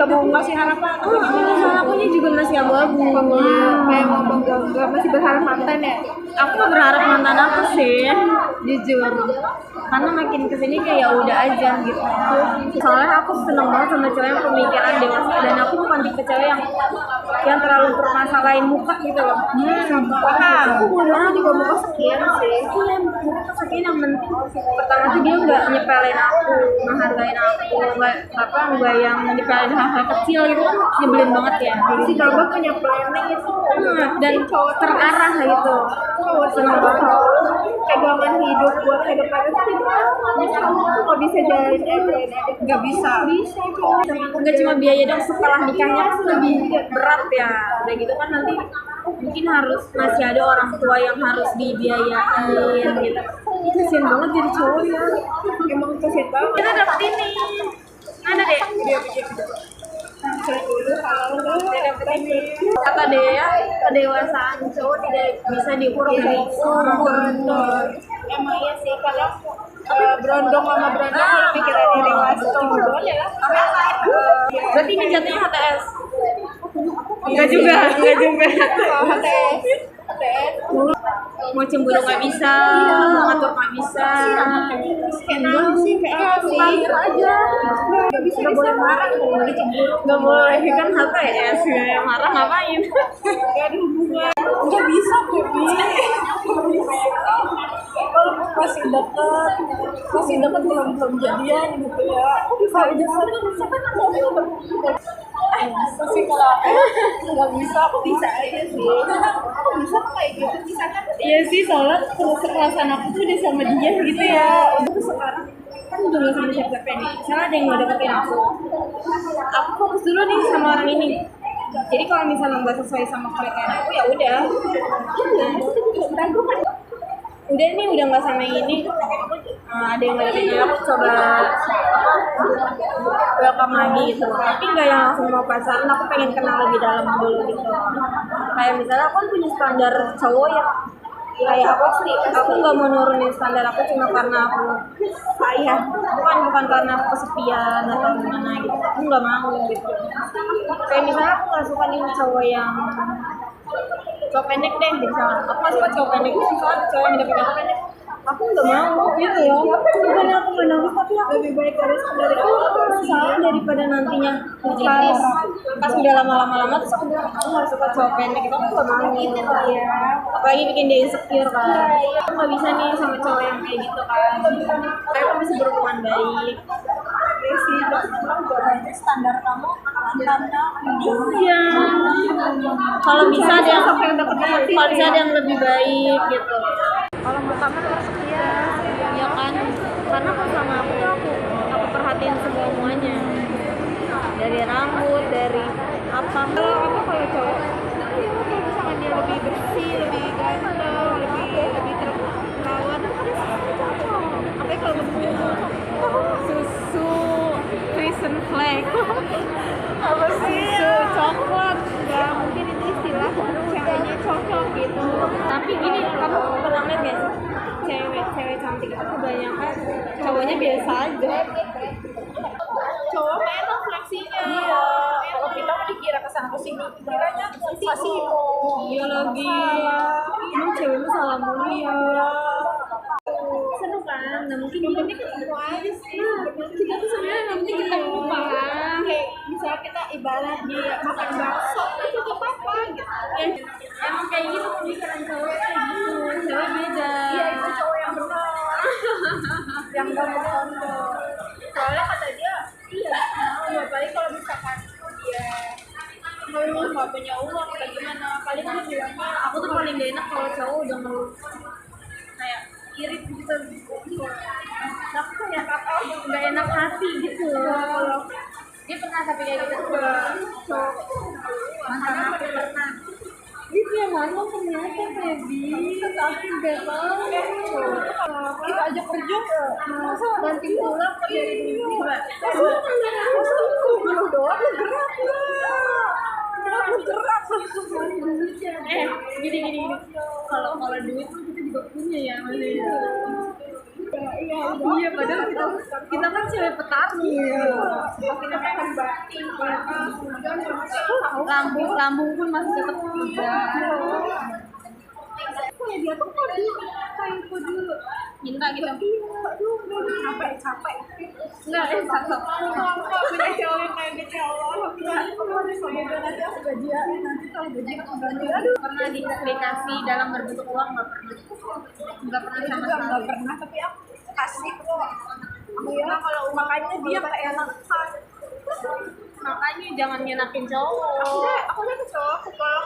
nggak mau ngasih harapan. Soalnya akunya juga masih abu-abu. Kayak mau nggak masih berharap mantan ya. Aku gak berharap mantan aku sih, jujur. Karena makin kesini kayak ya udah aja gitu. Soalnya aku seneng banget sama cewek yang pemikiran dewasa, dan aku bukan tipe cewek yang terlalu permasalahin muka gitu loh. Aku bodohnya juga muka sekian sih. Aku yang muka sekian, yang penting pertama tuh dia nggak nyepelin aku, menghargain aku, nggak yang nyepelin hal-hal kecil gitu kan nyebelin banget ya. Si Kabak punya planning itu dan terarah gitu. senang banget pegangan hidup buat ke depan itu nggak bisa jalanin Nggak bisa cowok nggak cuma biaya dong, setelah nikahnya kan lebih berat ya. Udah gitu kan nanti mungkin harus masih ada orang tua yang harus dibiayain gitu. Kasian banget jadi cowok ya. emang kasihan banget. Kita dapet ini mana deh kata Dea, kedewasaan cowok tidak bisa diukur dari umur. Emang iya sih, kalau berondong sama berondong kalau pikirannya dewasa cowok ya. Berarti ini jatuhnya HTS? Enggak juga. HTS Mau cemburu nggak bisa, ngatur nggak bisa. skandal sih kayak sih aja. Nggak bisa boleh marah, boleh cemburu. Nggak boleh kan HTS, marah ngapain? Nggak ada hubungan. Nggak bisa Baby. Kalau masih deket belum jadian gitu ya. Bisa aja sih kalau aku nggak bisa, aku bisa aja sih. Aku bisa kayak gitu, bisa kan? Iya sih, soalnya perasaan aku tuh udah sama dia gitu ya. Itu sekarang kan udah nggak sama siapa-siapa nih. Misalnya ada yang mau deketin aku fokus dulu nih sama orang ini. Jadi kalau misalnya nggak sesuai sama kriteria aku ya udah. Udah nih, udah nggak sama yang ini. Ada yang nggak deketin aku, coba welcome lagi gitu. Tapi nggak yang langsung mau pacaran, aku pengen kenal lebih dalam dulu gitu. Kayak misalnya aku kan punya standar cowok yang kayak apa sih, aku nggak mau nurunin standar aku cuma karena aku sayang, bukan karena aku kesepian atau gimana gitu. Aku nggak mau gitu. Kayak misalnya aku nggak suka nih cowok yang cowok pendek deh misalnya. Aku nggak suka cowok pendek, misalnya cowok yang deket aku pendek, aku nggak mau gitu ya. Bukan aku nggak nangis, tapi aku Lebih baik dari soalnya daripada nantinya pas udah lama terus aku bilang aku nggak suka cowok pendek itu, aku nggak mau gitu ya. Apalagi bikin dia insecure kan. Aku nggak bisa nih sama cowok yang kayak gitu kan. Kayak aku masih berhubungan baik. ya sih. Berarti standar kamu mantannya Iya. Kalau bisa ada yang kalau bisa ada yang lebih baik gitu. kalau pertama harus sekian. Ya kan, karena pas sama aku tuh aku perhatiin semuanya, dari rambut, dari apa. Kalau cowok kalau misalkan dia lebih bersih, lebih ganteng, lebih terawat, apa kalau susu Frisian flag apa sih? susu coklat, nggak mungkin itu istilah ceweknya cocok gitu. Tapi gini, kamu pernah lihat gak sih cewek cantik itu kebanyakan cowoknya biasa aja. Cowok enak fleksinya. Iya. Kalau kita mau dikira kesana kesini, kiranya masih Iya lagi, emang ceweknya salah mulu ya. Seru kan, nah mungkin yang penting ketemu aja sih. kita tuh sebenarnya nggak mungkin ketemu kan. Kayak misalnya kita ibarat di makan bakso, itu gak apa-apa gitu. Emang kayak gitu pemikiran cowok kayak gitu, cewek beda. Iya, itu cowok yang benar. Yang gak mau. Soalnya kata dia, iya, apalagi kalau misalkan dia nggak punya uang atau gimana, paling dia bilangnya Aku tuh paling gak enak kalau cowok udah ngeluh kayak irit gitu. Nah, aku kayak nggak enak hati gitu loh. Dia pernah tapi kayak gitu cowok mantan aku pernah. Itu yang mana ternyata baby, tapi nggak tahu. kita ajak kerja, Masa banting tulang kok dari dulu coba. lu doang lu gerak Gini. Kalau duit tuh kita juga punya ya, masih. iya Iya, padahal kita kan cewek petani. kita makan batik Lambung pun masih tetap muda. ya dia tuh kayak dulu Minta gitu. aduh capek Enggak, satu. kok punya cewek kayak gitu ya Allah aku harus semoga nanti aku gajian nanti kalau gajian aku gajian aduh Pernah dikasih dalam berbentuk uang nggak pernah? Nggak pernah sama juga sekali. nggak pernah tapi aku kasih kok ya kalau makanya dia keenakan Makanya jangan nyenakin cowok. aku udah ke cowok aku kalau